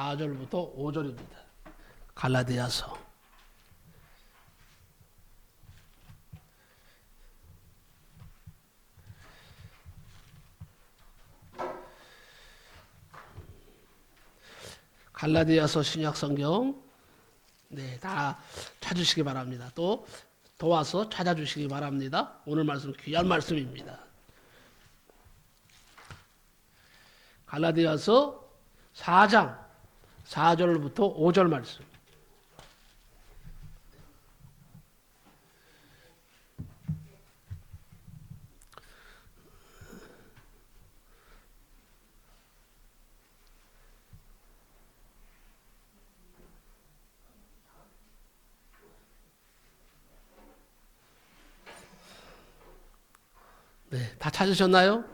4절부터 5절입니다. 갈라디아서. 갈라디아서 신약성경 다 찾으시기 바랍니다. 또 도와서 찾아주시기 바랍니다. 오늘 말씀 귀한 말씀입니다. 갈라디아서 4장 4절부터 5절 말씀. 다 찾으셨나요?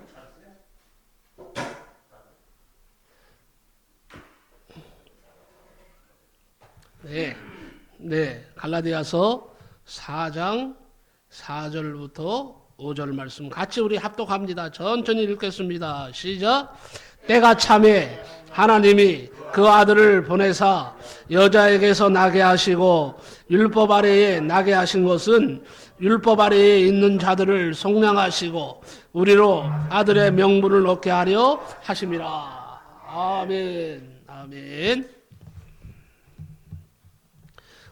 갈라디아서 4장 4절부터 5절 말씀 같이 우리 합독합니다. 천천히 읽겠습니다. 시작. 때가 참에 하나님이 그 아들을 보내사 여자에게서 나게 하시고 율법 아래에 나게 하신 것은 율법 아래에 있는 자들을 속량하시고 우리로 아들의 명분을 얻게 하려 하심이라. 아멘. 아멘.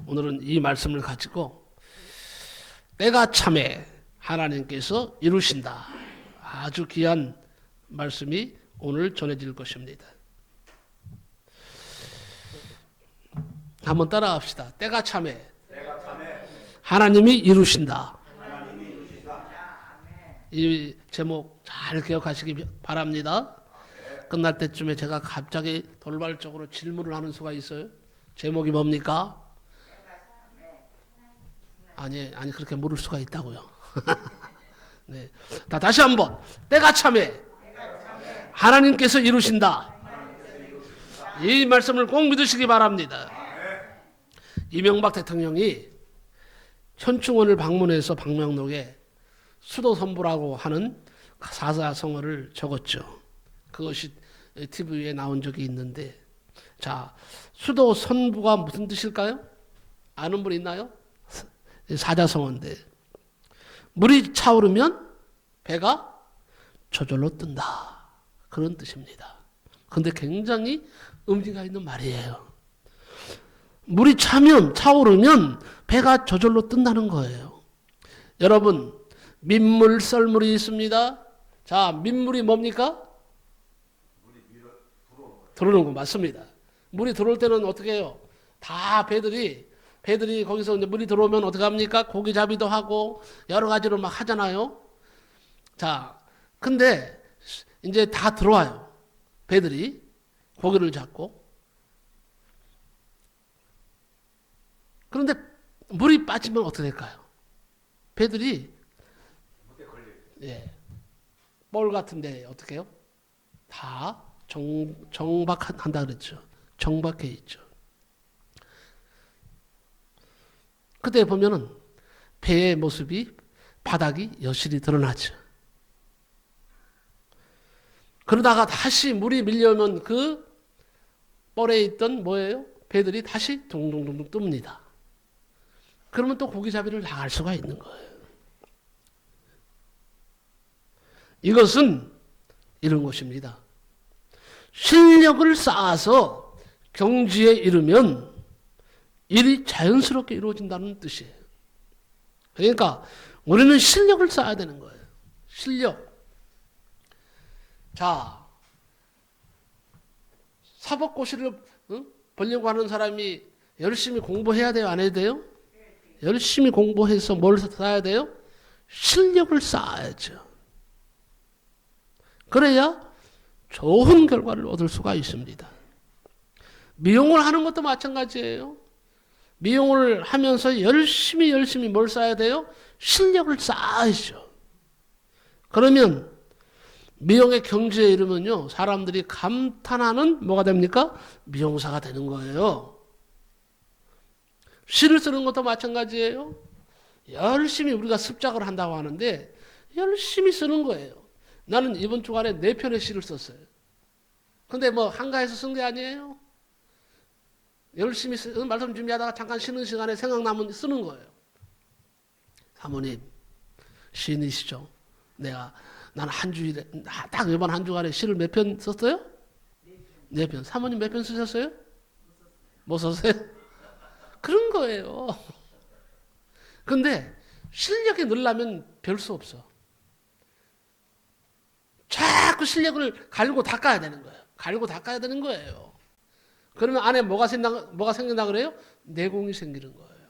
오늘은 이 말씀을 가지고 때가 참에 하나님께서 이루신다. 아주 귀한 말씀이 오늘 전해질 것입니다. 한번 따라합시다. 때가 참에 하나님이 이루신다. 이 제목 잘 기억하시기 바랍니다. 끝날 때쯤에 제가 갑자기 돌발적으로 질문을 하는 수가 있어요. 제목이 뭡니까? 아니 그렇게 물을 수가 있다고요. 네. 다시 한번. 때가 참에 하나님께서 이루신다. 이 말씀을 꼭 믿으시기 바랍니다. 이명박 대통령이 현충원을 방문해서 방명록에 수도선부라고 하는 사자성어를 적었죠. 그것이 TV에 나온 적이 있는데, 자, 수도선부가 무슨 뜻일까요? 아는 분 있나요? 사자성어인데, 물이 차오르면 배가 저절로 뜬다. 그런 뜻입니다. 그런데 굉장히 의미가 있는 말이에요. 물이 차오르면 배가 저절로 뜬다는 거예요. 여러분, 민물, 썰물이 있습니다. 자, 민물이 뭡니까? 들어오는 거 맞습니다. 물이 들어올 때는 어떻게 해요? 다 배들이 거기서 이제 물이 들어오면 어떻게 합니까? 고기잡이도 하고 여러 가지로 막 하잖아요. 자, 근데 이제 다 들어와요. 배들이 고기를 잡고. 그런데 물이 빠지면 어떻게 될까요? 배들이 볼 같은데 어떻게 해요? 다 정박한다 그랬죠. 정박해 있죠. 그때 보면은 배의 모습이 바닥이 여실히 드러나죠. 그러다가 다시 물이 밀려오면 그 뻘에 있던 뭐예요? 배들이 다시 둥둥둥둥 뜹니다. 그러면 또 고기잡이를 나갈 수가 있는 거예요. 이것은 이런 것입니다. 실력을 쌓아서 경지에 이르면 일이 자연스럽게 이루어진다는 뜻이에요. 그러니까 우리는 실력을 쌓아야 되는 거예요. 실력. 자, 사법고시를 보려고 하는 사람이 열심히 공부해야 돼요? 안 해야 돼요? 열심히 공부해서 뭘 쌓아야 돼요? 실력을 쌓아야죠. 그래야 좋은 결과를 얻을 수가 있습니다. 미용을 하는 것도 마찬가지예요. 미용을 하면서 열심히 뭘 쌓아야 돼요? 실력을 쌓아야죠. 그러면 미용의 경지에 이르면요, 사람들이 감탄하는 뭐가 됩니까? 미용사가 되는 거예요. 시를 쓰는 것도 마찬가지예요. 열심히 우리가 습작을 한다고 하는데 열심히 쓰는 거예요. 나는 이번 주간에 4편의 시를 썼어요. 근데 뭐 한가해서 쓴 게 아니에요. 열심히 말씀 준비하다가 잠깐 쉬는 시간에 생각나면 쓰는 거예요. 사모님, 시인이시죠? 나는 한 주일에, 딱 이번 한 주간에 시를 몇 편 썼어요? 4편. 사모님 몇 편 쓰셨어요? 못 썼어요? 그런 거예요. 근데 실력이 늘려면 별 수 없어. 자꾸 실력을 갈고 닦아야 되는 거예요. 갈고 닦아야 되는 거예요. 그러면 안에 뭐가 생긴다 그래요? 내공이 생기는 거예요.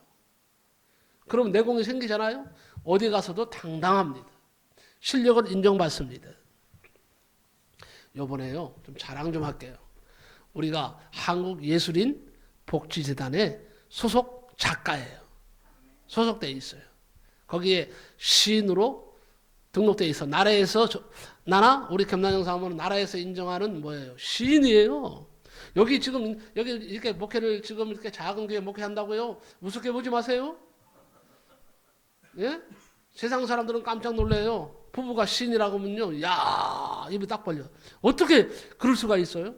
그럼 내공이 생기잖아요? 어디 가서도 당당합니다. 실력을 인정받습니다. 요번에요, 좀 자랑 좀 할게요. 우리가 한국예술인 복지재단의 소속 작가예요. 소속돼 있어요. 거기에 시인으로 등록돼 있어. 나라에서 나나 우리 김난영 사모는 나라에서 인정하는 뭐예요? 시인이에요. 여기 이렇게 목회를 지금 이렇게 작은 교회 목회한다고요? 우습게 보지 마세요. 예? 세상 사람들은 깜짝 놀래요. 부부가 시인이라고 하면요, 야, 입이 딱 벌려. 어떻게 그럴 수가 있어요?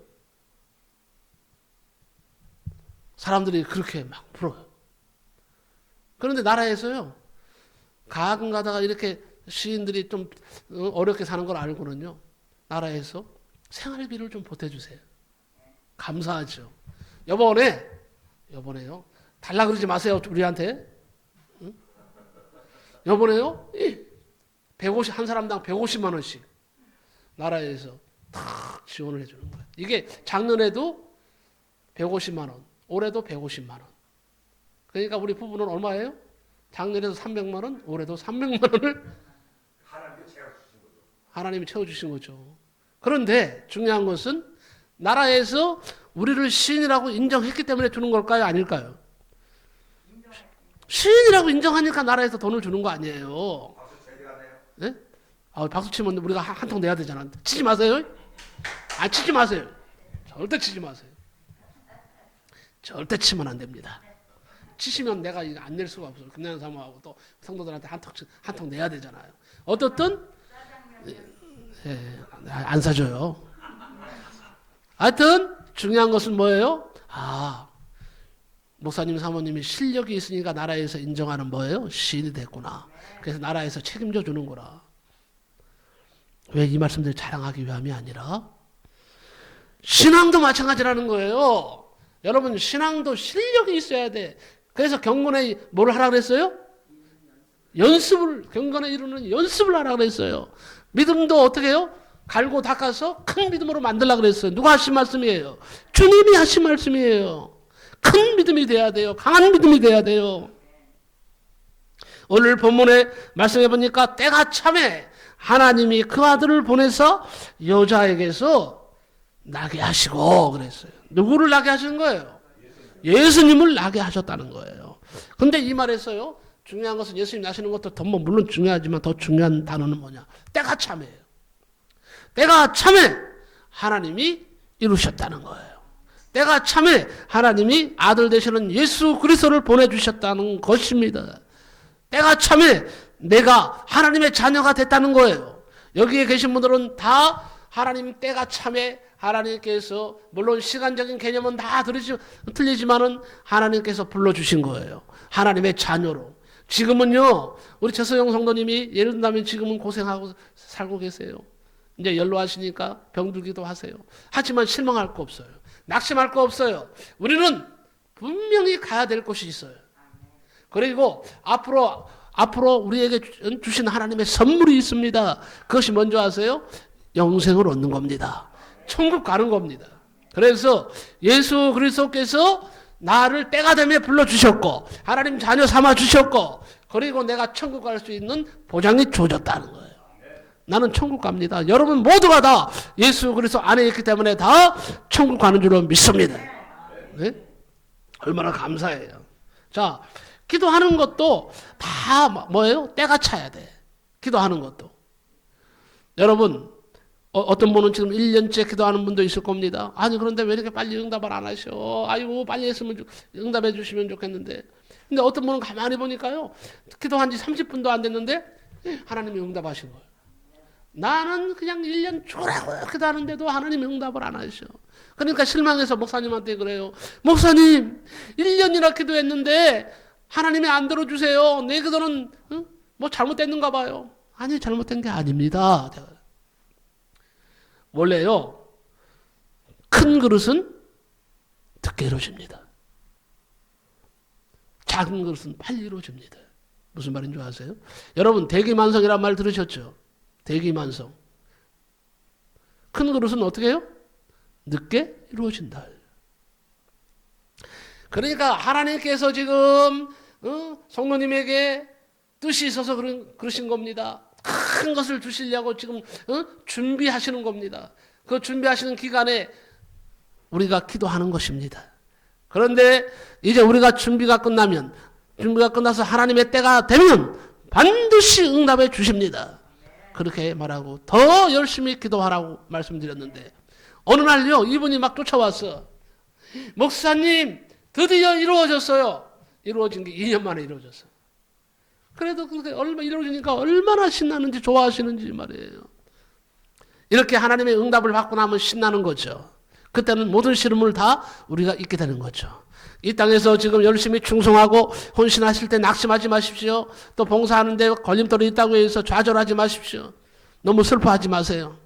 사람들이 그렇게 막 풀어요. 그런데 나라에서요, 가끔 가다가 이렇게 시인들이 좀 어렵게 사는 걸 알고는요, 나라에서 생활비를 좀 보태주세요. 감사하죠. 요번에요, 달라 그러지 마세요, 우리한테. 응? 요번에요, 한 사람당 150만 원씩 나라에서 탁 지원을 해주는 거예요. 이게 작년에도 150만 원, 올해도 150만 원. 그러니까 우리 부부는 얼마예요? 작년에도 300만 원, 올해도 300만 원을 하나님이 채워주신 거죠. 그런데 중요한 것은 나라에서 우리를 시인이라고 인정했기 때문에 주는 걸까요? 아닐까요? 시인이라고 인정하니까 나라에서 돈을 주는 거 아니에요. 네? 박수 치면 우리가 한 통 내야 되잖아. 치지 마세요. 치지 마세요. 절대 치지 마세요. 절대 치면 안 됩니다. 치시면 내가 안 낼 수가 없어요. 금년 사모하고 또 성도들한테 한 통 내야 되잖아요. 어떻든 안 사줘요. 하여튼 중요한 것은 뭐예요? 목사님 사모님이 실력이 있으니까 나라에서 인정하는 뭐예요? 시인이 됐구나. 그래서 나라에서 책임져 주는 거라. 왜 이 말씀들을 자랑하기 위함이 아니라 신앙도 마찬가지라는 거예요. 여러분, 신앙도 실력이 있어야 돼. 그래서 경건에 뭘 하라 그랬어요? 경건에 이루는 연습을 하라 그랬어요. 믿음도 어떻게 해요? 갈고 닦아서 큰 믿음으로 만들라 그랬어요. 누가 하신 말씀이에요? 주님이 하신 말씀이에요. 큰 믿음이 돼야 돼요. 강한 믿음이 돼야 돼요. 오늘 본문에 말씀해 보니까 때가 참에 하나님이 그 아들을 보내서 여자에게서 나게 하시고 그랬어요. 누구를 나게 하시는 거예요? 예수님을 나게 하셨다는 거예요. 근데 이 말에서요, 중요한 것은 예수님 나시는 것도 물론 중요하지만 더 중요한 단어는 뭐냐? 때가 참에요. 때가 참에 하나님이 이루셨다는 거예요. 때가 참에 하나님이 아들 되시는 예수 그리스도를 보내주셨다는 것입니다. 때가 참에 내가 하나님의 자녀가 됐다는 거예요. 여기에 계신 분들은 다 하나님 때가 참에 하나님께서 물론 시간적인 개념은 다 틀리지만은 하나님께서 불러주신 거예요. 하나님의 자녀로. 지금은요, 우리 최서영 성도님이 예를 든다면 지금은 고생하고 살고 계세요. 이제 연로하시니까 병들기도 하세요. 하지만 실망할 거 없어요. 낙심할 거 없어요. 우리는 분명히 가야 될 곳이 있어요. 그리고 앞으로 우리에게 주신 하나님의 선물이 있습니다. 그것이 뭔지 아세요? 영생을 얻는 겁니다. 천국 가는 겁니다. 그래서 예수 그리스도께서 나를 때가 되면 불러주셨고 하나님 자녀 삼아주셨고 그리고 내가 천국 갈 수 있는 보장이 주어졌다는 거예요. 나는 천국 갑니다. 여러분 모두가 다 예수 그리스도 안에 있기 때문에 다 천국 가는 줄로 믿습니다. 네? 얼마나 감사해요. 자, 기도하는 것도 다 뭐예요? 때가 차야 돼. 기도하는 것도. 여러분, 어떤 분은 지금 1년째 기도하는 분도 있을 겁니다. 아니, 그런데 왜 이렇게 빨리 응답을 안 하셔? 아이고, 빨리 했으면 응답해 주시면 좋겠는데. 근데 어떤 분은 가만히 보니까요, 기도한 지 30분도 안 됐는데, 하나님이 응답하신 거예요. 나는 그냥 1년 죽으라고 기도하는데도 하나님이 응답을 안 하셔. 그러니까 실망해서 목사님한테 그래요. 목사님, 1년이나 기도했는데 하나님이 안 들어주세요. 내 기도는 뭐 잘못됐는가 봐요. 아니, 잘못된 게 아닙니다. 원래요, 큰 그릇은 늦게 이루어집니다. 작은 그릇은 빨리 이루어집니다. 무슨 말인 줄 아세요? 여러분, 대기만성이란 말 들으셨죠? 대기만성. 큰 그릇은 어떻게 해요? 늦게 이루어진다. 그러니까 하나님께서 지금 성도님에게 뜻이 있어서 그러신 겁니다. 큰 것을 주시려고 지금 준비하시는 겁니다. 그 준비하시는 기간에 우리가 기도하는 것입니다. 그런데 이제 우리가 준비가 끝나서 하나님의 때가 되면 반드시 응답해 주십니다. 그렇게 말하고 더 열심히 기도하라고 말씀드렸는데 어느 날요, 이분이 막 쫓아왔어. 목사님, 드디어 이루어졌어요. 이루어진 게 2년 만에 이루어졌어. 그래도 얼마 이루어지니까 얼마나 신나는지 좋아하시는지 말이에요. 이렇게 하나님의 응답을 받고 나면 신나는 거죠. 그때는 모든 시름을 다 우리가 잊게 되는 거죠. 이 땅에서 지금 열심히 충성하고 헌신하실 때 낙심하지 마십시오. 또 봉사하는데 걸림돌이 있다고 해서 좌절하지 마십시오. 너무 슬퍼하지 마세요.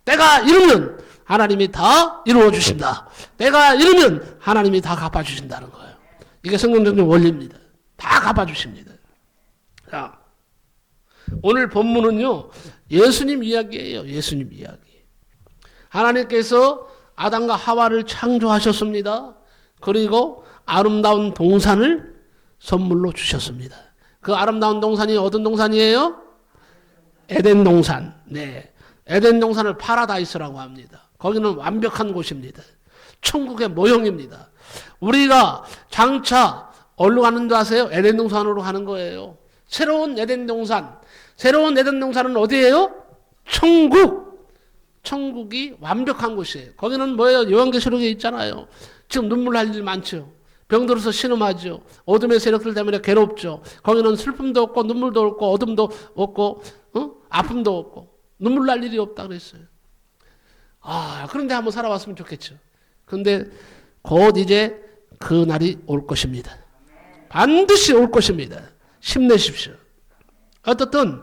때가 이르면 하나님이 다 이루어 주신다. 때가 이르면 하나님이 다 갚아주신다는 거예요. 이게 성경적인 원리입니다. 다 갚아주십니다. 자, 오늘 본문은요, 예수님 이야기예요. 예수님 이야기. 하나님께서 아담과 하와를 창조하셨습니다. 그리고 아름다운 동산을 선물로 주셨습니다. 그 아름다운 동산이 어떤 동산이에요? 에덴 동산. 네. 에덴 동산을 파라다이스라고 합니다. 거기는 완벽한 곳입니다. 천국의 모형입니다. 우리가 장차 어디로 가는 줄 아세요? 에덴 동산으로 가는 거예요. 새로운 에덴 동산. 새로운 에덴 동산은 어디예요? 천국. 천국이 완벽한 곳이에요. 거기는 뭐예요? 요한계시록에 있잖아요. 지금 눈물 날 일 많죠. 병들어서 신음하죠. 어둠의 세력들 때문에 괴롭죠. 거기는 슬픔도 없고 눈물도 없고 어둠도 없고 아픔도 없고 눈물 날 일이 없다 그랬어요. 그런데 한번 살아봤으면 좋겠죠. 그런데 곧 이제 그 날이 올 것입니다. 반드시 올 것입니다. 힘내십시오. 어떻든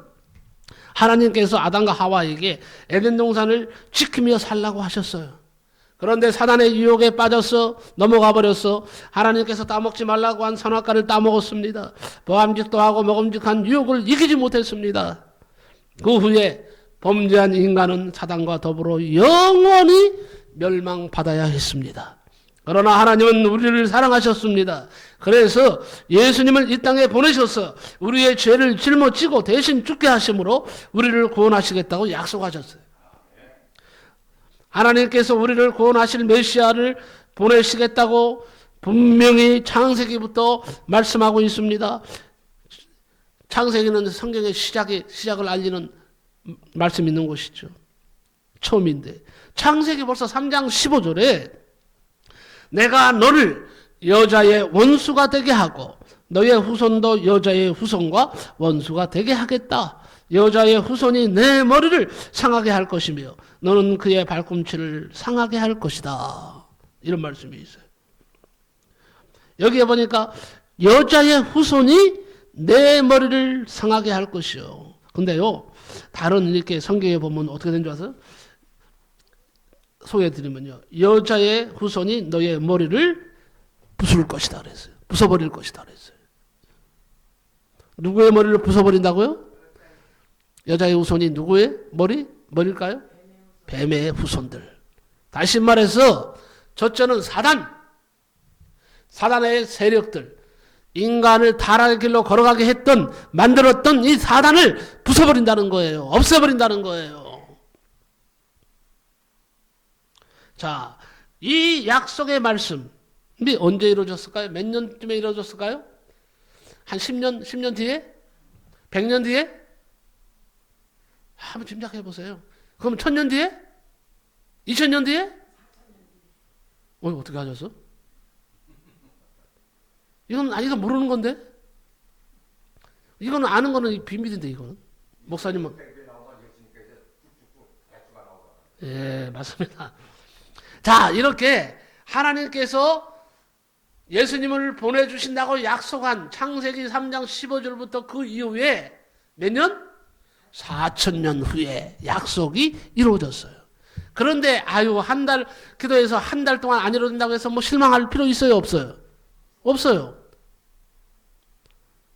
하나님께서 아담과 하와에게 에덴 동산을 지키며 살라고 하셨어요. 그런데 사단의 유혹에 빠져서 넘어가 버렸어. 하나님께서 따먹지 말라고 한 선악과를 따먹었습니다. 보암직도 하고 먹음직한 유혹을 이기지 못했습니다. 그 후에 범죄한 인간은 사단과 더불어 영원히 멸망받아야 했습니다. 그러나 하나님은 우리를 사랑하셨습니다. 그래서 예수님을 이 땅에 보내셔서 우리의 죄를 짊어지고 대신 죽게 하심으로 우리를 구원하시겠다고 약속하셨어요. 하나님께서 우리를 구원하실 메시아를 보내시겠다고 분명히 창세기부터 말씀하고 있습니다. 창세기는 성경의 시작을 알리는 말씀이 있는 곳이죠. 처음인데 창세기 벌써 3장 15절에 내가 너를 여자의 원수가 되게 하고 너의 후손도 여자의 후손과 원수가 되게 하겠다. 여자의 후손이 내 머리를 상하게 할 것이며 너는 그의 발꿈치를 상하게 할 것이다. 이런 말씀이 있어요. 여기에 보니까 여자의 후손이 내 머리를 상하게 할 것이요. 근데요, 다른 이렇게 성경에 보면 어떻게 된 줄 아세요? 소개해드리면요, 여자의 후손이 너의 머리를 부술 것이다 그랬어요. 부숴버릴 것이다 그랬어요. 누구의 머리를 부숴버린다고요? 여자의 후손이 누구의 머리일까요? 뱀의 후손들. 다시 말해서 첫째는 사단의 세력들, 인간을 타락의 길로 걸어가게 만들었던 이 사단을 부숴버린다는 거예요. 없애버린다는 거예요. 자, 이 약속의 말씀이 언제 이루어졌을까요? 몇 년쯤에 이루어졌을까요? 한 10년 뒤에? 100년 뒤에? 한번 짐작해 보세요. 그럼 1000년 뒤에? 2000년 뒤에? 어떻게 하셨어? 이건 모르는 건데? 이거는 아는 거는 비밀인데, 이거는. 목사님은. 예, 맞습니다. 자, 이렇게 하나님께서 예수님을 보내주신다고 약속한 창세기 3장 15절부터 그 이후에 몇 년? 4,000년 후에 약속이 이루어졌어요. 그런데 아유, 한 달 기도해서 한 달 동안 안 이루어진다고 해서 뭐 실망할 필요 있어요? 없어요? 없어요.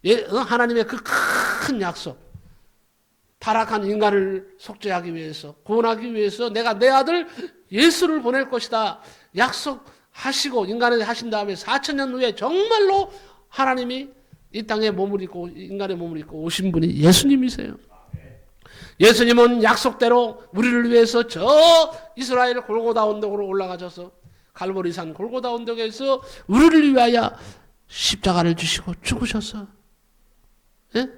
예, 하나님의 그 큰 약속, 타락한 인간을 속죄하기 위해서, 구원하기 위해서 내가 내 아들 예수를 보낼 것이다 약속하시고 인간에게 하신 다음에 4,000년 후에 정말로 하나님이 이 땅에 몸을 입고 인간의 몸을 입고 오신 분이 예수님이세요. 예수님은 약속대로 우리를 위해서 저 이스라엘 골고다 언덕으로 올라가셔서 갈보리산 골고다 언덕에서 우리를 위하여 십자가를 주시고 죽으셨어. 예?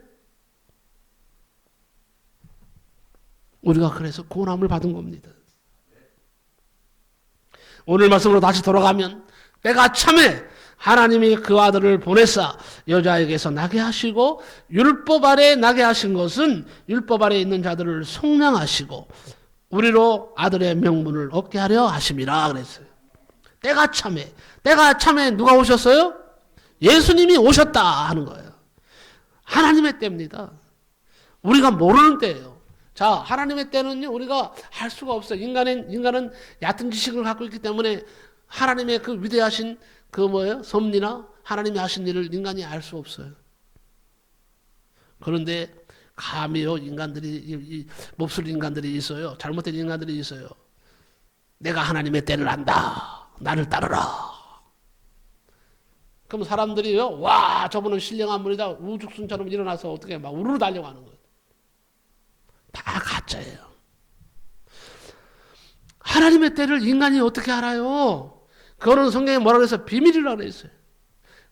우리가 그래서 구원함을 받은 겁니다. 오늘 말씀으로 다시 돌아가면 때가 참에 하나님이 그 아들을 보내사 여자에게서 나게 하시고 율법 아래 나게 하신 것은 율법 아래 있는 자들을 속량하시고 우리로 아들의 명분을 얻게 하려 하심이라 그랬어요. 때가 참에 누가 오셨어요? 예수님이 오셨다 하는 거예요. 하나님의 때입니다. 우리가 모르는 때예요. 자, 하나님의 때는요, 우리가 할 수가 없어요. 인간은 얕은 지식을 갖고 있기 때문에 하나님의 그 위대하신 그 뭐예요? 섭리나 하나님이 하신 일을 인간이 알 수 없어요. 그런데 감히요, 인간들이, 몹쓸 인간들이 있어요. 잘못된 인간들이 있어요. 내가 하나님의 때를 안다. 나를 따르라. 그럼 사람들이요, 와, 저분은 신령한 분이다. 우죽순처럼 일어나서 어떻게 막 우르르 달려가는 거예요. 다 가짜예요. 하나님의 때를 인간이 어떻게 알아요? 그거는 성경에 뭐라고 해서 비밀이라고 했어요.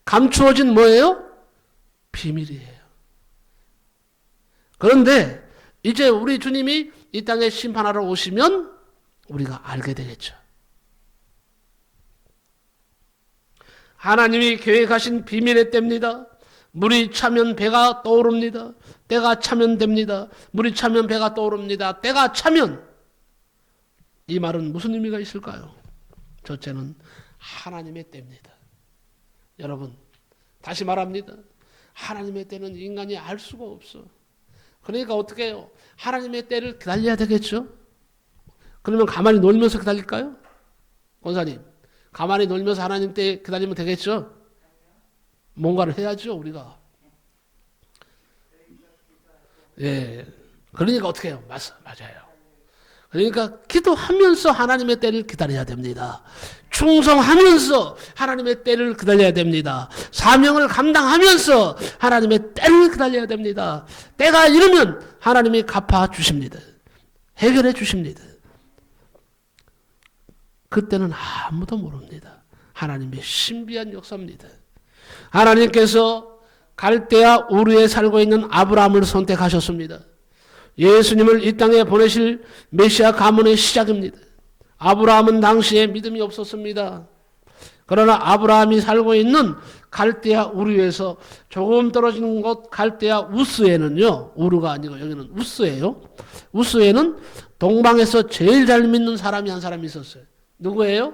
감추어진 뭐예요? 비밀이에요. 그런데 이제 우리 주님이 이 땅에 심판하러 오시면 우리가 알게 되겠죠. 하나님이 계획하신 비밀의 때입니다. 물이 차면 배가 떠오릅니다. 때가 차면 됩니다. 물이 차면 배가 떠오릅니다. 때가 차면, 이 말은 무슨 의미가 있을까요? 첫째는 하나님의 때입니다. 여러분, 다시 말합니다. 하나님의 때는 인간이 알 수가 없어. 그러니까 어떻게 해요? 하나님의 때를 기다려야 되겠죠? 그러면 가만히 놀면서 기다릴까요? 권사님, 가만히 놀면서 하나님 때 기다리면 되겠죠? 뭔가를 해야죠, 우리가. 예. 그러니까 어떻게 해요? 맞아요. 그러니까 기도하면서 하나님의 때를 기다려야 됩니다. 충성하면서 하나님의 때를 기다려야 됩니다. 사명을 감당하면서 하나님의 때를 기다려야 됩니다. 때가 이르면 하나님이 갚아 주십니다. 해결해 주십니다. 그때는 아무도 모릅니다. 하나님의 신비한 역사입니다. 하나님께서 갈대아 우르에 살고 있는 아브라함을 선택하셨습니다. 예수님을 이 땅에 보내실 메시아 가문의 시작입니다. 아브라함은 당시에 믿음이 없었습니다. 그러나 아브라함이 살고 있는 갈대아 우르에서 조금 떨어진 곳 갈대아 우스에는요, 우르가 아니고 여기는 우스예요. 우스에는 동방에서 제일 잘 믿는 사람이 한 사람이 있었어요. 누구예요?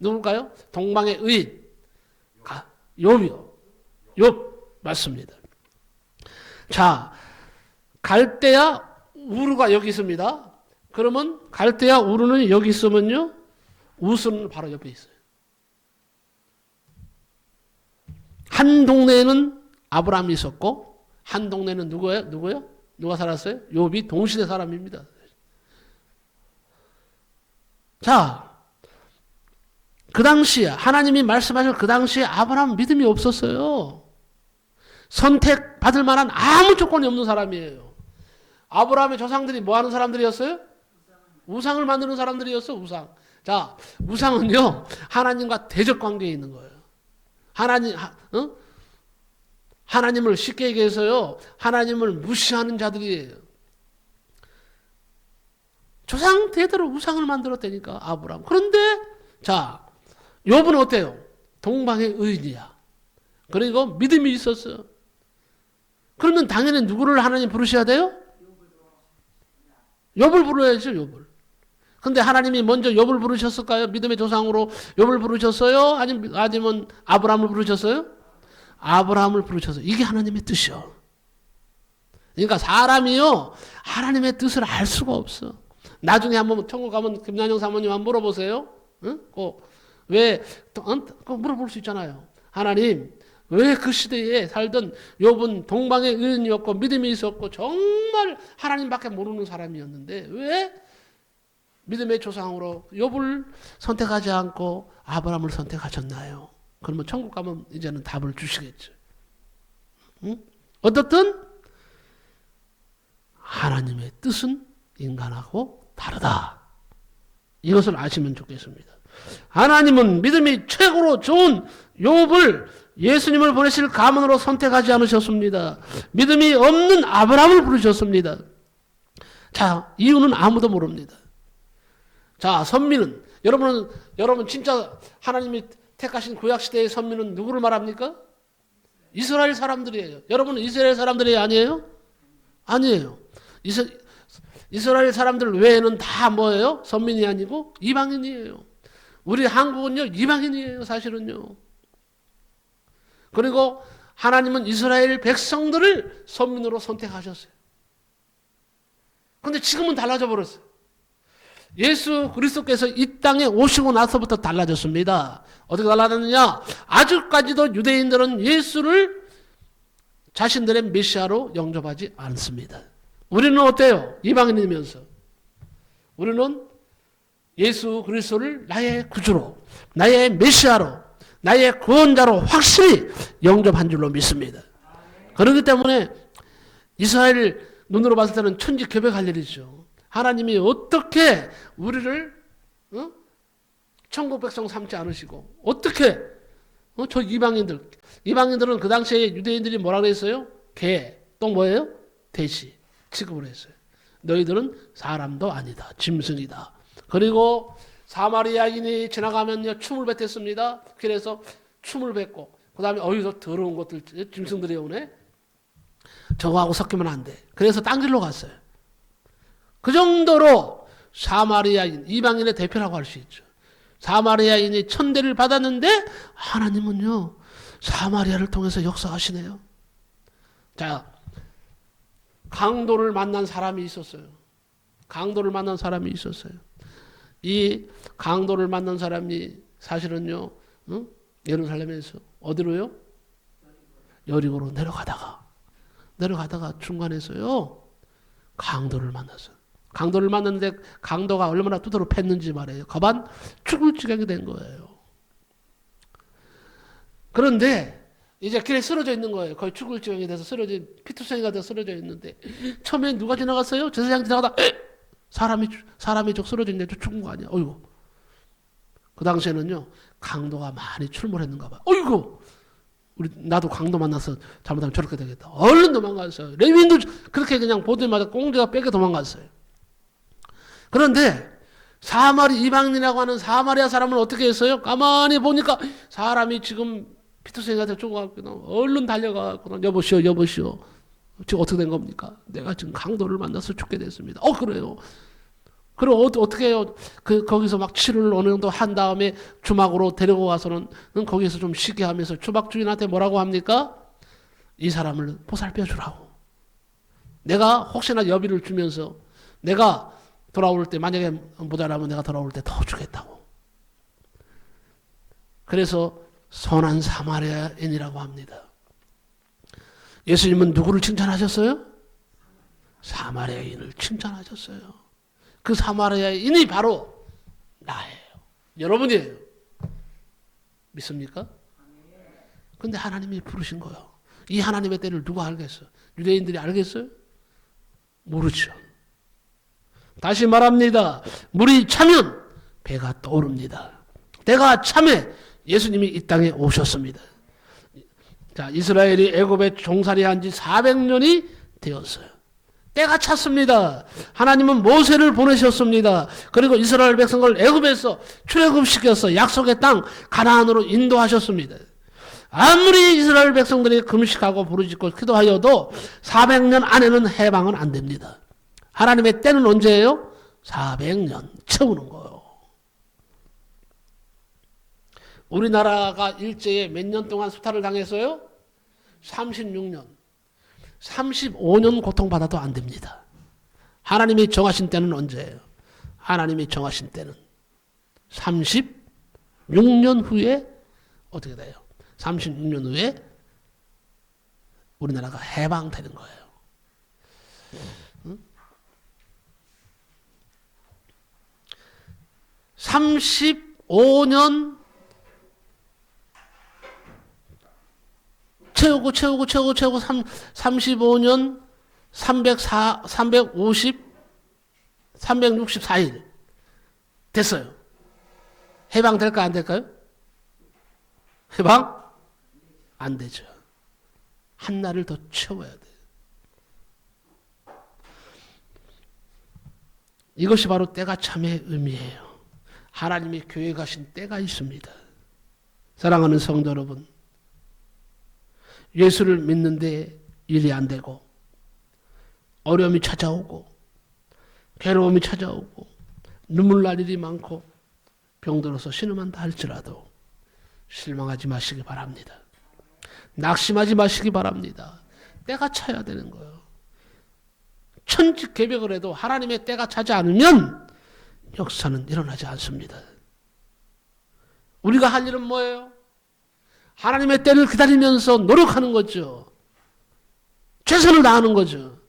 누굴까요? 동방의 의인. 욥이요. 욥 맞습니다. 자, 갈대아 우르가 여기 있습니다. 그러면 갈대아 우르는 여기 있으면요, 우스는 바로 옆에 있어요. 한 동네에는 아브라함이 있었고 한 동네는 누구예요? 누가 살았어요? 욥이 동시대 사람입니다. 자, 그 당시에 하나님이 말씀하신 그 당시에 아브라함 믿음이 없었어요. 선택받을 만한 아무 조건이 없는 사람이에요. 아브라함의 조상들이 뭐 하는 사람들이었어요? 우상을 만드는 사람들이었어. 우상. 자, 우상은요, 하나님과 대적 관계에 있는 거예요. 하나님을 쉽게 얘기해서요, 하나님을 무시하는 자들이에요. 조상 대대로 우상을 만들었다니까, 아브라함. 그런데 자, 욥은 어때요? 동방의 의인이야. 그리고 믿음이 있었어요. 그러면 당연히 누구를 하나님 부르셔야 돼요? 욥을 부르야죠, 욥을. 근데 하나님이 먼저 욥을 부르셨을까요? 믿음의 조상으로 욥을 부르셨어요? 아니면 아브라함을 부르셨어요? 아브라함을 부르셨어요. 이게 하나님의 뜻이요. 그러니까 사람이요, 하나님의 뜻을 알 수가 없어. 나중에 한번 천국 가면 김난영 사모님 한번 물어보세요. 응? 그거 물어볼 수 있잖아요. 하나님, 왜 그 시대에 살던 욥은 동방의 의인이었고 믿음이 있었고 정말 하나님밖에 모르는 사람이었는데 왜 믿음의 조상으로 욥을 선택하지 않고 아브라함을 선택하셨나요? 그러면 천국 가면 이제는 답을 주시겠죠. 응? 어떻든 하나님의 뜻은 인간하고 다르다. 이것을 아시면 좋겠습니다. 하나님은 믿음이 최고로 좋은 욥을 예수님을 보내실 가문으로 선택하지 않으셨습니다. 믿음이 없는 아브라함을 부르셨습니다. 자, 이유는 아무도 모릅니다. 자, 선민은 여러분 진짜 하나님이 택하신 구약시대의 선민은 누구를 말합니까? 이스라엘 사람들이에요. 여러분은 이스라엘 사람들이 아니에요? 아니에요. 이스라엘 사람들 외에는 다 뭐예요? 선민이 아니고 이방인이에요. 우리 한국은요, 이방인이에요, 사실은요. 그리고 하나님은 이스라엘 백성들을 선민으로 선택하셨어요. 그런데 지금은 달라져 버렸어요. 예수 그리스도께서 이 땅에 오시고 나서부터 달라졌습니다. 어떻게 달라졌느냐? 아직까지도 유대인들은 예수를 자신들의 메시아로 영접하지 않습니다. 우리는 어때요? 이방인이면서. 우리는 예수 그리스도를 나의 구주로, 나의 메시아로, 나의 구원자로 확실히 영접한 줄로 믿습니다. 그렇기 때문에 이스라엘 눈으로 봤을 때는 천지개벽할 일이죠. 하나님이 어떻게 우리를 천국 백성 삼지 않으시고 어떻게 저 이방인들은 그 당시에 유대인들이 뭐라 그랬어요? 개, 또 뭐예요? 돼지 취급을 했어요. 너희들은 사람도 아니다. 짐승이다. 그리고 사마리아인이 지나가면요 춤을 뱉었습니다. 그래서 춤을 뱉고 그 다음에 어디서 더러운 것들 짐승들이 오네. 저거하고 섞이면 안 돼. 그래서 딴 길로 갔어요. 그 정도로 사마리아인, 이방인의 대표라고 할 수 있죠. 사마리아인이 천대를 받았는데 하나님은요 사마리아를 통해서 역사하시네요. 자, 강도를 만난 사람이 있었어요. 강도를 만난 사람이 있었어요. 이 강도를 만난 사람이 사실은요 예루살렘에서 어디로요? 여리고로 내려가다가 중간에서요 강도를 만났어요. 강도를 만났는데 강도가 얼마나 두드러 팼는지 말이에요. 가만 죽을 지경이 된 거예요. 그런데 이제 길에 쓰러져 있는 거예요. 거의 죽을 지경이 돼서 피투성이가 돼서 쓰러져 있는데 처음에 누가 지나갔어요? 제사장 지나가다 사람이 쭉 쓰러져 있는데 죽은 거 아니야. 어이구. 그 당시에는요 강도가 많이 출몰했는가 봐. 어이구. 나도 강도 만나서 잘못하면 저렇게 되겠다. 얼른 도망갔어요. 레위인도 그렇게 그냥 보더마다 꽁지가 뺏겨 도망갔어요. 그런데 이방인이라고 하는 사마리아 사람은 어떻게 했어요? 가만히 보니까 사람이 지금 피투성이한테 쪼가고 얼른 달려가고 여보시오. 지금 어떻게 된 겁니까? 내가 지금 강도를 만나서 죽게 됐습니다. 그래요. 그럼 어떻게 해요? 거기서 막 치료를 어느 정도 한 다음에 주막으로 데리고 가서는 거기서 좀 쉬게 하면서 주막 주인한테 뭐라고 합니까? 이 사람을 보살펴 주라고. 내가 혹시나 여비를 주면서 내가 돌아올 때 만약에 모자라면 내가 돌아올 때 더 주겠다고. 그래서 선한 사마리아인이라고 합니다. 예수님은 누구를 칭찬하셨어요? 사마리아인을 칭찬하셨어요. 그 사마리아인이 바로 나예요. 여러분이에요. 믿습니까? 근데 하나님이 부르신 거예요. 이 하나님의 때를 누가 알겠어요? 유대인들이 알겠어요? 모르죠. 다시 말합니다. 물이 차면 배가 떠오릅니다. 때가 차면 예수님이 이 땅에 오셨습니다. 자, 이스라엘이 애굽에 종살이한 지 400년이 되었어요. 때가 찼습니다. 하나님은 모세를 보내셨습니다. 그리고 이스라엘 백성을 애굽에서 출애굽시켜서 약속의 땅 가나안으로 인도하셨습니다. 아무리 이스라엘 백성들이 금식하고 부르짖고 기도하여도 400년 안에는 해방은 안 됩니다. 하나님의 때는 언제예요? 400년 채우는 거예요. 우리나라가 일제에 몇 년 동안 수탈을 당했어요? 36년. 35년 고통받아도 안 됩니다. 하나님이 정하신 때는 언제예요? 하나님이 정하신 때는 36년 후에 어떻게 돼요? 36년 후에 우리나라가 해방되는 거예요. 35년 채우고 35년 364일 됐어요. 해방될까 안 될까요? 해방 안 되죠. 한 날을 더 채워야 돼요. 이것이 바로 때가 참의 의미예요. 하나님이 교회 가신 때가 있습니다. 사랑하는 성도 여러분, 예수를 믿는데 일이 안 되고 어려움이 찾아오고 괴로움이 찾아오고 눈물 날 일이 많고 병들어서 신음한다 할지라도 실망하지 마시기 바랍니다. 낙심하지 마시기 바랍니다. 때가 차야 되는 거예요. 천지개벽을 해도 하나님의 때가 차지 않으면 역사는 일어나지 않습니다. 우리가 할 일은 뭐예요? 하나님의 때를 기다리면서 노력하는 거죠. 최선을 다하는 거죠.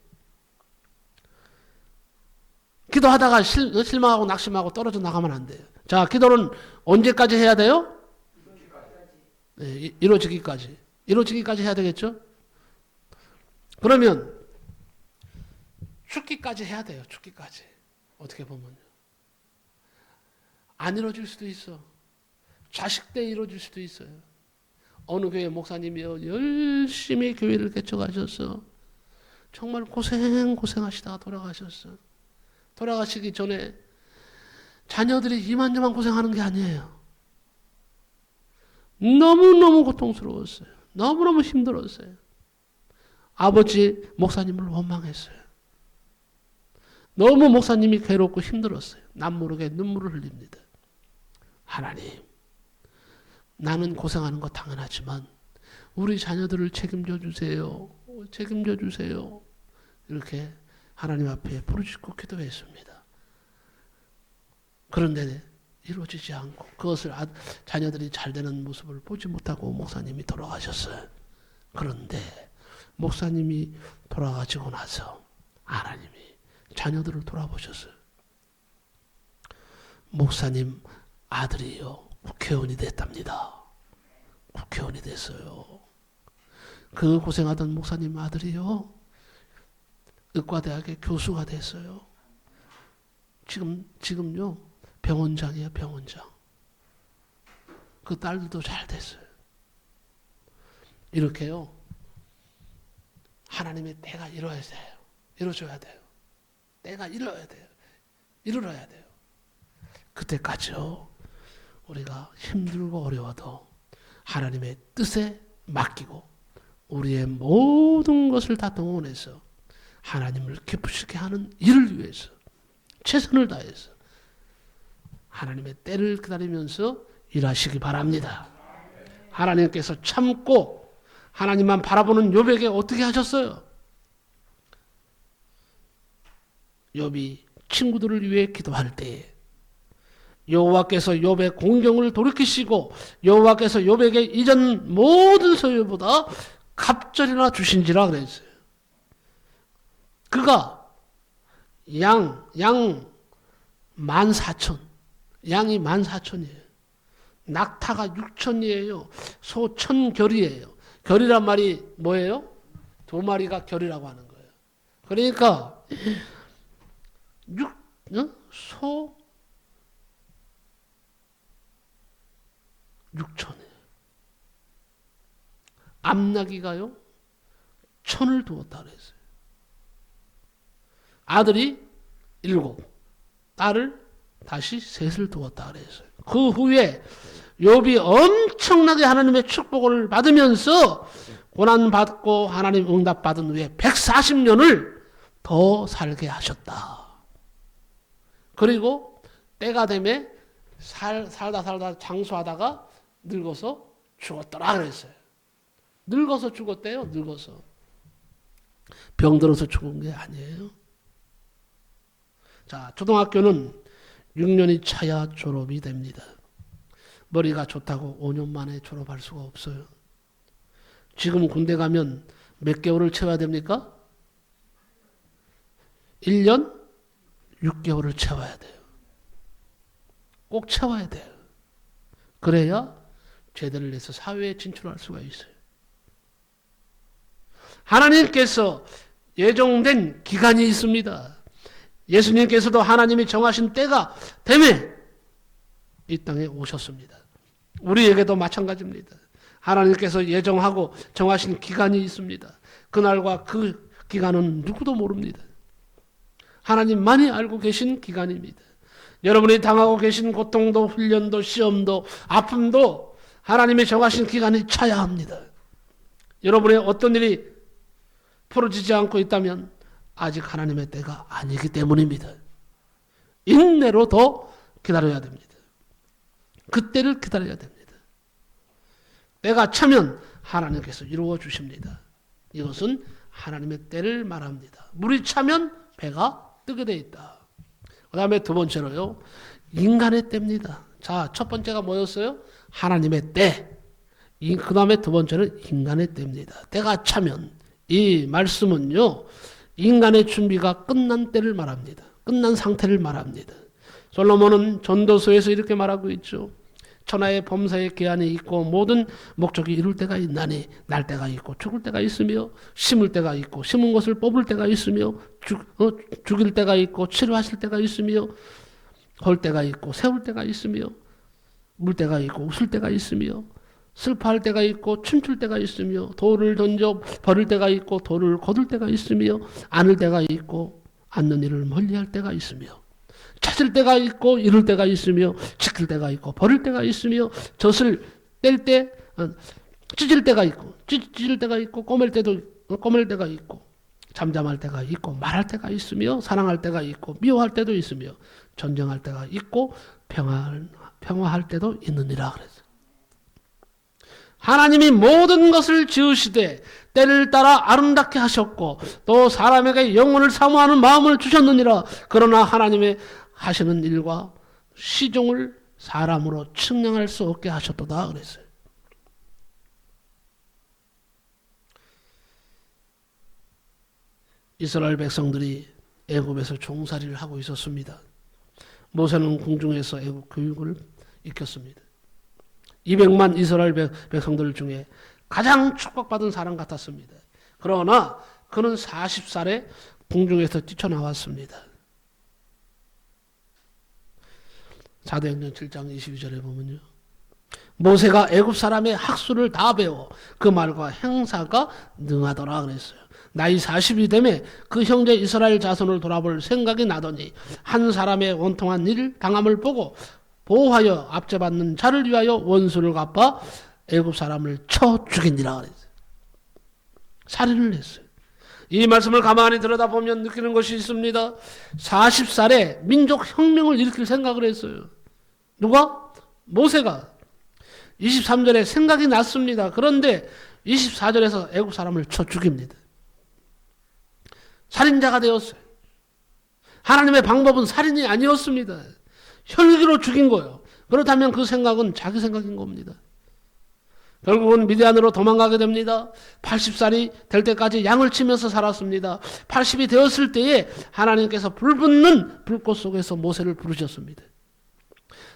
기도하다가 실망하고 낙심하고 떨어져 나가면 안 돼요. 자, 기도는 언제까지 해야 돼요? 네, 이루어지기까지. 이루어지기까지 해야 되겠죠? 그러면 죽기까지 해야 돼요. 죽기까지. 어떻게 보면요. 안 이루어질 수도 있어. 자식 때 이루어질 수도 있어요. 어느 교회 목사님이요. 열심히 교회를 개척하셨어. 정말 고생하시다가 돌아가셨어. 돌아가시기 전에 자녀들이 이만저만 고생하는 게 아니에요. 너무너무 고통스러웠어요. 너무너무 힘들었어요. 아버지 목사님을 원망했어요. 너무 목사님이 괴롭고 힘들었어요. 남 모르게 눈물을 흘립니다. 하나님, 나는 고생하는 거 당연하지만 우리 자녀들을 책임져 주세요. 책임져 주세요. 이렇게 하나님 앞에 부르짖고 기도했습니다. 그런데 이루어지지 않고 그것을 자녀들이 잘 되는 모습을 보지 못하고 목사님이 돌아가셨어요. 그런데 목사님이 돌아가시고 나서 하나님이 자녀들을 돌아보셨어요. 목사님 아들이요. 국회의원이 됐답니다. 국회의원이 됐어요. 그 고생하던 목사님 아들이요. 의과대학의 교수가 됐어요. 지금요. 병원장이에요. 병원장. 그 딸들도 잘 됐어요. 이렇게요. 하나님의 때가 이루어야 돼요. 이루어져야 돼요. 때가 이루어야 돼요. 이루어야 돼요. 그때까지요. 우리가 힘들고 어려워도 하나님의 뜻에 맡기고 우리의 모든 것을 다 동원해서 하나님을 기쁘시게 하는 일을 위해서 최선을 다해서 하나님의 때를 기다리면서 일하시기 바랍니다. 하나님께서 참고 하나님만 바라보는 욥에게 어떻게 하셨어요? 욥이 친구들을 위해 기도할 때에 여호와께서 욥의 공경을 돌이키시고 여호와께서 욥에게 이전 모든 소유보다 갑절이나 주신지라 그랬어요. 그가 양 14,000 양이 14,000이에요. 낙타가 6,000이에요. 소 1,000결이에요. 결이란 말이 뭐예요? 2마리가 결이라고 하는 거예요. 그러니까 소 6,000이에요. 암나기가요 1,000을 두었다 그랬어요. 아들이 7, 딸을 다시 셋을 두었다 그랬어요. 그 후에 욥이 엄청나게 하나님의 축복을 받으면서 고난받고 하나님 응답받은 후에 140년을 더 살게 하셨다. 그리고 때가 되면 살다 장수하다가 늙어서 죽었더라 그랬어요. 늙어서 죽었대요. 늙어서. 병들어서 죽은 게 아니에요. 자, 초등학교는 6년이 차야 졸업이 됩니다. 머리가 좋다고 5년 만에 졸업할 수가 없어요. 지금 군대 가면 몇 개월을 채워야 됩니까? 1년 6개월을 채워야 돼요. 꼭 채워야 돼요. 그래야 제대를 내서 사회에 진출할 수가 있어요. 하나님께서 예정된 기간이 있습니다. 예수님께서도 하나님이 정하신 때가 되매 이 땅에 오셨습니다. 우리에게도 마찬가지입니다. 하나님께서 예정하고 정하신 기간이 있습니다. 그날과 그 기간은 누구도 모릅니다. 하나님만이 알고 계신 기간입니다. 여러분이 당하고 계신 고통도 훈련도 시험도 아픔도 하나님이 정하신 기간이 차야 합니다. 여러분의 어떤 일이 풀어지지 않고 있다면 아직 하나님의 때가 아니기 때문입니다. 인내로 더 기다려야 됩니다. 그때를 기다려야 됩니다. 때가 차면 하나님께서 이루어 주십니다. 이것은 하나님의 때를 말합니다. 물이 차면 배가 뜨게 돼 있다. 그 다음에 두 번째로요. 인간의 때입니다. 자, 첫 번째가 뭐였어요? 하나님의 때. 그 다음에 두 번째는 인간의 때입니다. 때가 차면 이 말씀은요. 인간의 준비가 끝난 때를 말합니다. 끝난 상태를 말합니다. 솔로몬은 전도서에서 이렇게 말하고 있죠. 천하의 범사의 기한이 있고 모든 목적이 이룰 때가 있나니 날 때가 있고 죽을 때가 있으며 심을 때가 있고 심은 것을 뽑을 때가 있으며 죽일 때가 있고 치료하실 때가 있으며 걸 때가 있고 세울 때가 있으며 물 때가 있고 웃을 때가 있으며 슬퍼할 때가 있고 춤출 때가 있으며 돌을 던져 버릴 때가 있고 돌을 거둘 때가 있으며 안을 때가 있고 않는 일을 멀리할 때가 있으며 찾을 때가 있고 잃을 때가 있으며 지킬 때가 있고 버릴 때가 있으며 젖을 뗄 때 찢을 때가 있고 찢을 때가 있고 꼬맬 때가 있고 잠잠할 때가 있고 말할 때가 있으며 사랑할 때가 있고 미워할 때도 있으며 전쟁할 때가 있고 평화할 때도 있느니라 그랬어요. 하나님이 모든 것을 지으시되 때를 따라 아름답게 하셨고 또 사람에게 영혼을 사모하는 마음을 주셨느니라. 그러나 하나님의 하시는 일과 시종을 사람으로 측량할 수 없게 하셨도다 그랬어요. 이스라엘 백성들이 애굽에서 종살이를 하고 있었습니다. 모세는 궁중에서 애굽 교육을 익혔습니다. 200만 이스라엘 백성들 중에 가장 축복받은 사람 같았습니다. 그러나 그는 40살에 궁중에서 뛰쳐나왔습니다. 사도행전 7장 22절에 보면요. 모세가 애굽 사람의 학수를 다 배워 그 말과 행사가 능하더라 그랬어요. 나이 40이 되매 그 형제 이스라엘 자손을 돌아볼 생각이 나더니 한 사람의 원통한 일 당함을 보고 보호하여 압제받는 자를 위하여 원수를 갚아 애굽 사람을 쳐 죽이니라 그랬어요. 살인을 했어요. 이 말씀을 가만히 들여다보면 느끼는 것이 있습니다. 40살에 민족혁명을 일으킬 생각을 했어요. 누가? 모세가. 23절에 생각이 났습니다. 그런데 24절에서 애굽 사람을 쳐 죽입니다. 살인자가 되었어요. 하나님의 방법은 살인이 아니었습니다. 혈기로 죽인 거예요. 그렇다면 그 생각은 자기 생각인 겁니다. 결국은 미디안으로 도망가게 됩니다. 80살이 될 때까지 양을 치면서 살았습니다. 80이 되었을 때에 하나님께서 불붙는 불꽃 속에서 모세를 부르셨습니다.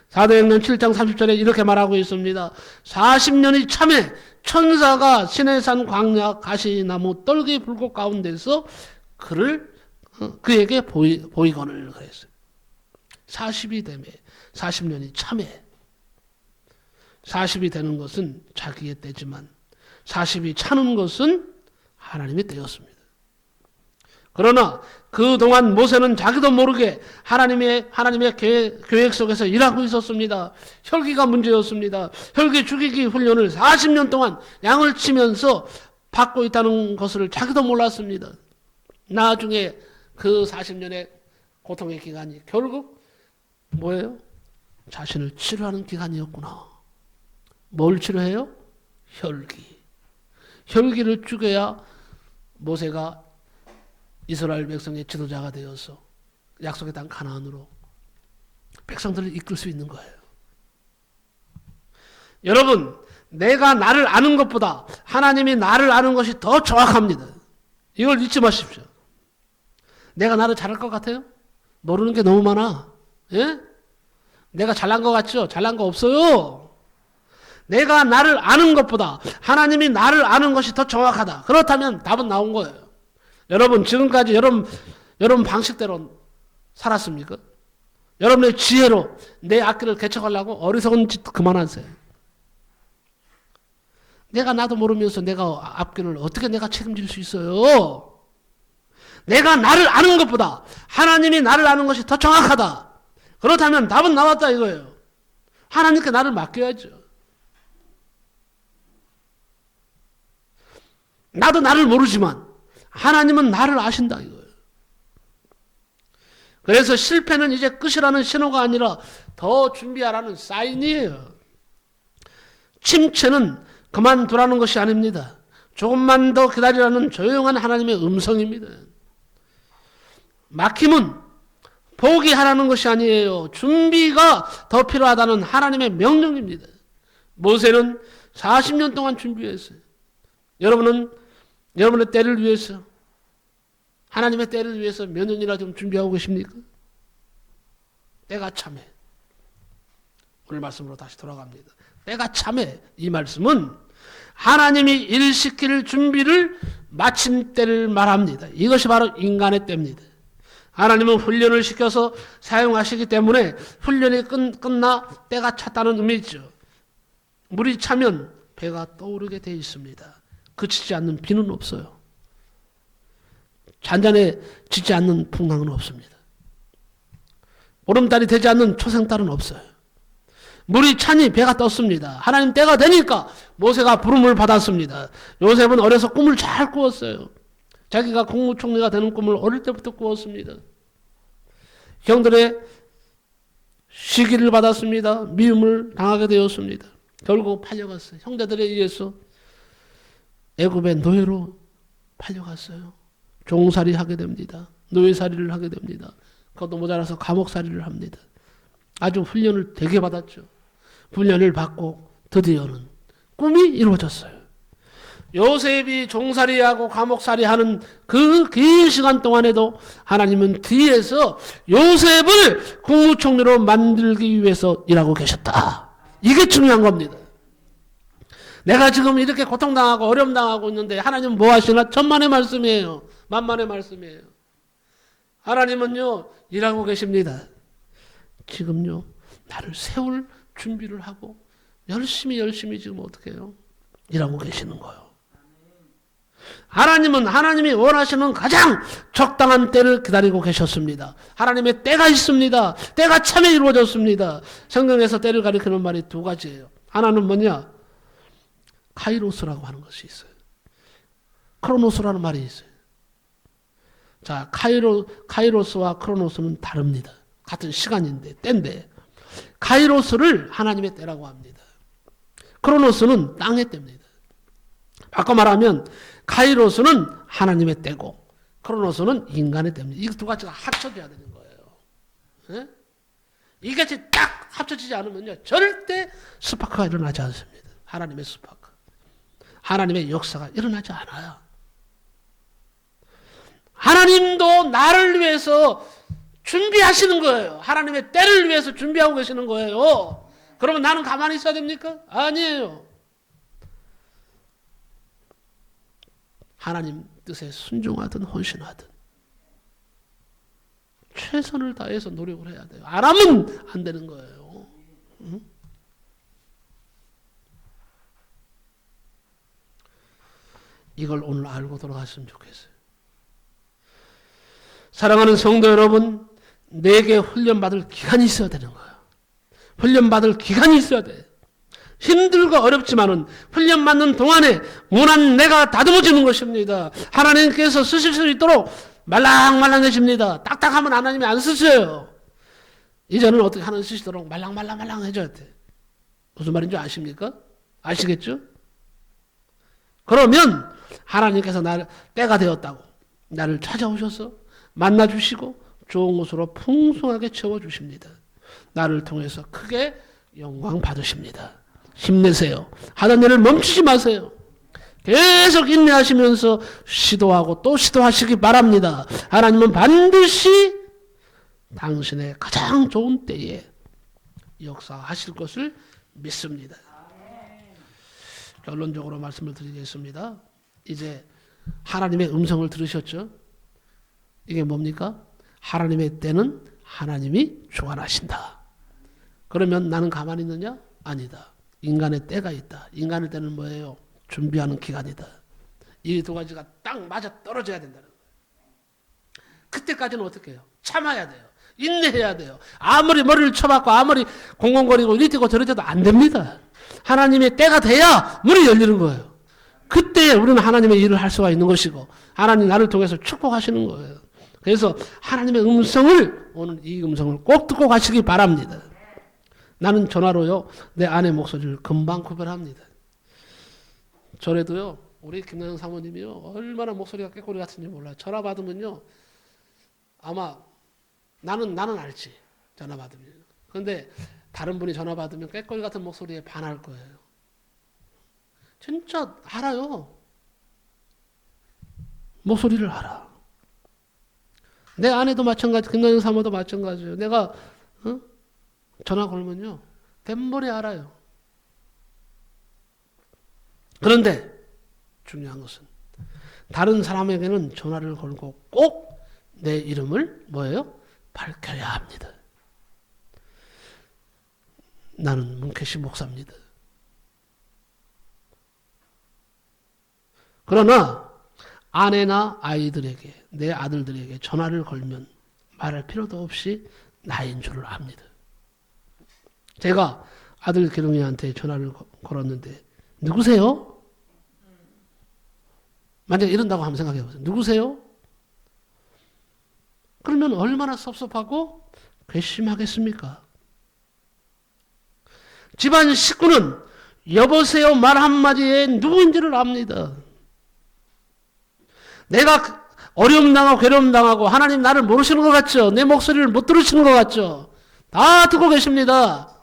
사도행전 7장 30절에 이렇게 말하고 있습니다. 40년이 참에 천사가 시내산 광야 가시나무 떨기 불꽃 가운데서 그에게 보이거늘 그랬어요. 40이 되매 40년이 참에 40이 되는 것은 자기의 때지만 40이 차는 것은 하나님의 때였습니다. 그러나 그동안 모세는 자기도 모르게 하나님의 계획 속에서 일하고 있었습니다. 혈기가 문제였습니다. 혈기 죽이기 훈련을 40년 동안 양을 치면서 받고 있다는 것을 자기도 몰랐습니다. 나중에 그 40년의 고통의 기간이 결국 뭐예요? 자신을 치료하는 기간이었구나. 뭘 치료해요? 혈기. 혈기를 죽여야 모세가 이스라엘 백성의 지도자가 되어서 약속의 땅 가나안으로 백성들을 이끌 수 있는 거예요. 여러분, 내가 나를 아는 것보다 하나님이 나를 아는 것이 더 정확합니다. 이걸 잊지 마십시오. 내가 나를 잘할 것 같아요? 모르는 게 너무 많아. 예? 내가 잘난 것 같죠? 잘난 거 없어요. 내가 나를 아는 것보다 하나님이 나를 아는 것이 더 정확하다. 그렇다면 답은 나온 거예요. 여러분, 지금까지 여러분 방식대로 살았습니까? 여러분의 지혜로 내 앞길을 개척하려고 어리석은 짓 그만하세요. 내가 나도 모르면서 내가 앞길을 어떻게 내가 책임질 수 있어요? 내가 나를 아는 것보다 하나님이 나를 아는 것이 더 정확하다. 그렇다면 답은 나왔다 이거예요. 하나님께 나를 맡겨야죠. 나도 나를 모르지만 하나님은 나를 아신다 이거예요. 그래서 실패는 이제 끝이라는 신호가 아니라 더 준비하라는 사인이에요. 침체는 그만두라는 것이 아닙니다. 조금만 더 기다리라는 조용한 하나님의 음성입니다. 막힘은 포기하라는 것이 아니에요. 준비가 더 필요하다는 하나님의 명령입니다. 모세는 40년 동안 준비했어요. 여러분은 여러분의 때를 위해서, 하나님의 때를 위해서 몇 년이나 좀 준비하고 계십니까? 때가 참해. 오늘 말씀으로 다시 돌아갑니다. 때가 참해. 이 말씀은 하나님이 일시킬 준비를 마친 때를 말합니다. 이것이 바로 인간의 때입니다. 하나님은 훈련을 시켜서 사용하시기 때문에 훈련이 끝나 때가 찼다는 의미죠. 물이 차면 배가 떠오르게 되어 있습니다. 그치지 않는 비는 없어요. 잔잔해지지 않는 풍랑은 없습니다. 보름달이 되지 않는 초생달은 없어요. 물이 차니 배가 떴습니다. 하나님 때가 되니까 모세가 부름을 받았습니다. 요셉은 어려서 꿈을 잘 꾸었어요. 자기가 국무총리가 되는 꿈을 어릴 때부터 꾸었습니다. 형들의 시기를 받았습니다. 미움을 당하게 되었습니다. 결국 팔려갔어요. 형제들에 의해서 애굽의 노예로 팔려갔어요. 종살이 하게 됩니다. 노예살이를 하게 됩니다. 그것도 모자라서 감옥살이를 합니다. 아주 훈련을 되게 받았죠. 훈련을 받고 드디어는 꿈이 이루어졌어요. 요셉이 종살이하고 감옥살이하는 그 긴 시간 동안에도 하나님은 뒤에서 요셉을 국무총리로 만들기 위해서 일하고 계셨다. 이게 중요한 겁니다. 내가 지금 이렇게 고통당하고 어려움당하고 있는데 하나님은 뭐 하시나? 천만의 말씀이에요. 만만의 말씀이에요. 하나님은요 일하고 계십니다. 지금요 나를 세울 준비를 하고 열심히 지금 어떻게 해요? 일하고 계시는 거예요. 하나님은 하나님이 원하시는 가장 적당한 때를 기다리고 계셨습니다. 하나님의 때가 있습니다. 때가 참에 이루어졌습니다. 성경에서 때를 가리키는 말이 두 가지예요. 하나는 뭐냐? 카이로스라고 하는 것이 있어요. 크로노스라는 말이 있어요. 자, 카이로스와 크로노스는 다릅니다. 같은 시간인데, 때인데. 카이로스를 하나님의 때라고 합니다. 크로노스는 땅의 때입니다. 바꿔 말하면 카이로스는 하나님의 때고 크로노스는 인간의 때입니다. 이 두 가지가 합쳐져야 되는 거예요. 네? 이것이 딱 합쳐지지 않으면요 절대 스파크가 일어나지 않습니다. 하나님의 스파크, 하나님의 역사가 일어나지 않아요. 하나님도 나를 위해서 준비하시는 거예요. 하나님의 때를 위해서 준비하고 계시는 거예요. 그러면 나는 가만히 있어야 됩니까? 아니에요. 하나님 뜻에 순종하든 헌신하든 최선을 다해서 노력을 해야 돼요. 안 하면 안 되는 거예요. 응? 이걸 오늘 알고 돌아갔으면 좋겠어요. 사랑하는 성도 여러분, 내게 훈련받을 기간이 있어야 되는 거예요. 훈련받을 기간이 있어야 돼. 힘들고 어렵지만은 훈련받는 동안에 무난 내가 다듬어지는 것입니다. 하나님께서 쓰실 수 있도록 말랑말랑해집니다. 딱딱하면 하나님이 안 쓰셔요. 이제는 어떻게 하는 쓰시도록 말랑말랑말랑 해줘야 돼. 무슨 말인지 아십니까? 아시겠죠? 그러면 하나님께서 나를 때가 되었다고 나를 찾아오셔서 만나주시고 좋은 것으로 풍성하게 채워주십니다. 나를 통해서 크게 영광 받으십니다. 힘내세요. 하던 일을 멈추지 마세요. 계속 인내하시면서 시도하고 또 시도하시기 바랍니다. 하나님은 반드시 당신의 가장 좋은 때에 역사하실 것을 믿습니다. 결론적으로 말씀을 드리겠습니다. 이제 하나님의 음성을 들으셨죠? 이게 뭡니까? 하나님의 때는 하나님이 주관하신다. 그러면 나는 가만히 있느냐? 아니다. 인간의 때가 있다. 인간의 때는 뭐예요? 준비하는 기간이다. 이 두 가지가 딱 맞아 떨어져야 된다는 거예요. 그때까지는 어떻게 해요? 참아야 돼요. 인내해야 돼요. 아무리 머리를 쳐박고 아무리 공공거리고 이리 뛰고 저리 뛰어도 안 됩니다. 하나님의 때가 돼야 문이 열리는 거예요. 그때 우리는 하나님의 일을 할 수가 있는 것이고 하나님 나를 통해서 축복하시는 거예요. 그래서 하나님의 음성을 오늘 이 음성을 꼭 듣고 가시기 바랍니다. 나는 전화로요 내 아내 목소리를 금방 구별합니다. 전에도요 우리 김나영 사모님이요 얼마나 목소리가 꾀꼬리 같은지 몰라요. 전화 받으면요 아마 나는 알지 전화 받으면. 그런데 다른 분이 전화 받으면 꾀꼬리 같은 목소리에 반할 거예요. 진짜 알아요. 목소리를 알아. 내 아내도 마찬가지, 김나영 사모도 마찬가지예요. 내가 전화 걸면요 뱃머리 알아요. 그런데 중요한 것은 다른 사람에게는 전화를 걸고 꼭 내 이름을 뭐예요? 밝혀야 합니다. 나는 문케시 목사입니다. 그러나 아내나 아이들에게 내 아들들에게 전화를 걸면 말할 필요도 없이 나인 줄을 압니다. 제가 아들 기룡이한테 전화를 걸었는데 누구세요? 만약에 이런다고 한번 생각해 보세요. 누구세요? 그러면 얼마나 섭섭하고 괘씸하겠습니까? 집안 식구는 여보세요 말 한마디에 누구인지를 압니다. 내가 어려움 당하고 괴로움 당하고 하나님 나를 모르시는 것 같죠? 내 목소리를 못 들으시는 것 같죠? 다 듣고 계십니다.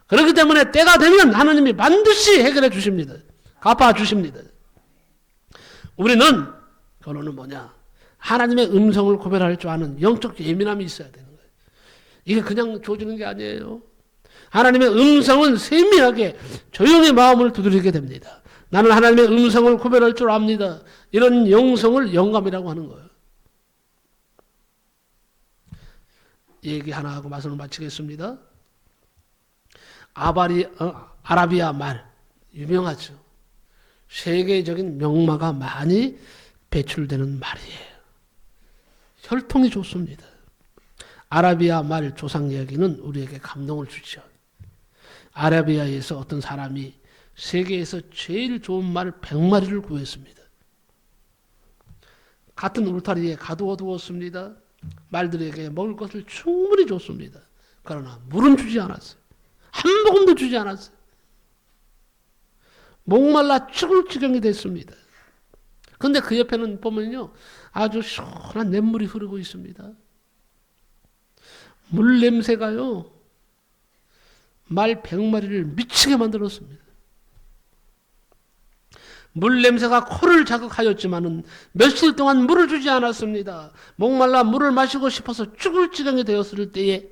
그렇기 때문에 때가 되면 하나님이 반드시 해결해 주십니다. 갚아 주십니다. 우리는 결론은 뭐냐? 하나님의 음성을 구별할 줄 아는 영적 예민함이 있어야 되는 거예요. 이게 그냥 주어지는 게 아니에요. 하나님의 음성은 세밀하게 조용히 마음을 두드리게 됩니다. 나는 하나님의 음성을 구별할 줄 압니다. 이런 영성을 영감이라고 하는 거예요. 얘기 하나 하고 말씀을 마치겠습니다. 아라비아 말 유명하죠. 세계적인 명마가 많이 배출되는 말이에요. 혈통이 좋습니다. 아라비아 말 조상 이야기는 우리에게 감동을 주죠. 아라비아에서 어떤 사람이 세계에서 제일 좋은 말 100마리를 구했습니다. 같은 울타리에 가두어두었습니다. 말들에게 먹을 것을 충분히 줬습니다. 그러나 물은 주지 않았어요. 한 모금도 주지 않았어요. 목말라 죽을 지경이 됐습니다. 그런데 그 옆에는 보면요 아주 시원한 냇물이 흐르고 있습니다. 물 냄새가요 말 100마리를 미치게 만들었습니다. 물 냄새가 코를 자극하였지만은 며칠 동안 물을 주지 않았습니다. 목말라 물을 마시고 싶어서 죽을 지경이 되었을 때에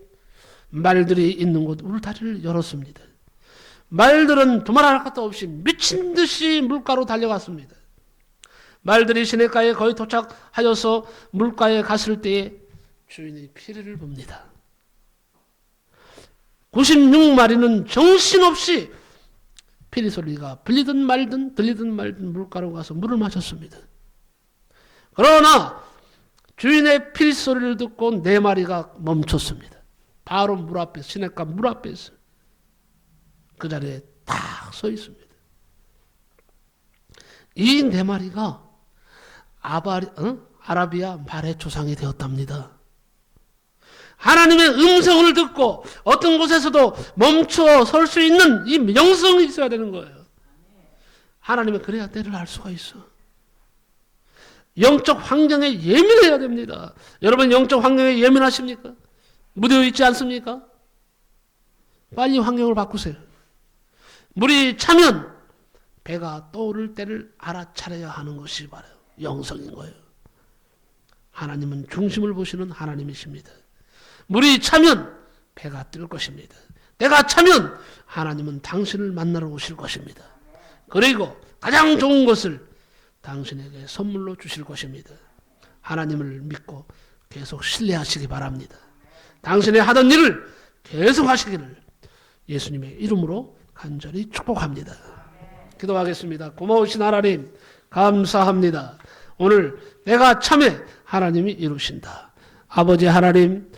말들이 있는 곳 울타리를 열었습니다. 말들은 두말할 것도 없이 미친 듯이 물가로 달려갔습니다. 말들이 시냇가에 거의 도착하여서 물가에 갔을 때에 주인이 피리를 봅니다. 96마리는 정신없이 피리 소리가 들리든 말든 물가로 가서 물을 마셨습니다. 그러나 주인의 피리 소리를 듣고 4마리가 멈췄습니다. 바로 물 앞에 시냇가 물 앞에서 그 자리에 딱 서 있습니다. 이 4마리가 아라비아 말의 조상이 되었답니다. 하나님의 음성을 듣고 어떤 곳에서도 멈춰 설 수 있는 이 영성이 있어야 되는 거예요. 하나님은 그래야 때를 알 수가 있어. 영적 환경에 예민해야 됩니다. 여러분 영적 환경에 예민하십니까? 무뎌 있지 않습니까? 빨리 환경을 바꾸세요. 물이 차면 배가 떠오를 때를 알아차려야 하는 것이 바로 영성인 거예요. 하나님은 중심을 보시는 하나님이십니다. 물이 차면 배가 뜰 것입니다. 때가 차면 하나님은 당신을 만나러 오실 것입니다. 그리고 가장 좋은 것을 당신에게 선물로 주실 것입니다. 하나님을 믿고 계속 신뢰하시기 바랍니다. 당신의 하던 일을 계속 하시기를 예수님의 이름으로 간절히 축복합니다. 기도하겠습니다. 고마우신 하나님 감사합니다. 오늘 내가 참에 하나님이 이루신다. 아버지 하나님,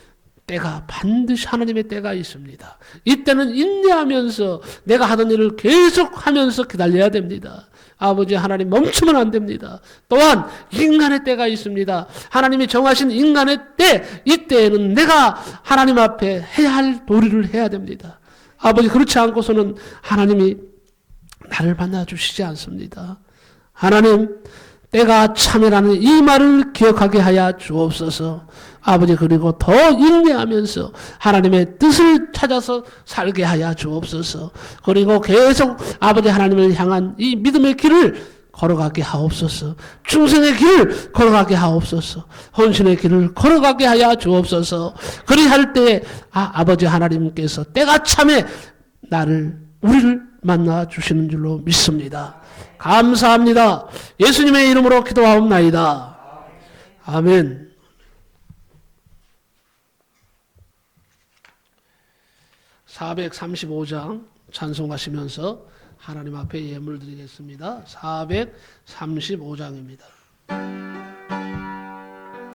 때가 반드시 하나님의 때가 있습니다. 이때는 인내하면서 내가 하던 일을 계속하면서 기다려야 됩니다. 아버지 하나님 멈추면 안 됩니다. 또한 인간의 때가 있습니다. 하나님이 정하신 인간의 때, 이때에는 내가 하나님 앞에 해야 할 도리를 해야 됩니다. 아버지 그렇지 않고서는 하나님이 나를 만나주시지 않습니다. 하나님 때가 참이라는 이 말을 기억하게 하여 주옵소서. 아버지 그리고 더 인내하면서 하나님의 뜻을 찾아서 살게 하여 주옵소서. 그리고 계속 아버지 하나님을 향한 이 믿음의 길을 걸어가게 하옵소서. 충성의 길을 걸어가게 하옵소서. 헌신의 길을 걸어가게 하여 주옵소서. 그리할 때 아버지 하나님께서 때가 참에 우리를 만나 주시는 줄로 믿습니다. 감사합니다. 예수님의 이름으로 기도하옵나이다. 아멘. (435장) 찬송하시면서 하나님 앞에 예물 드리겠습니다. 435장입니다.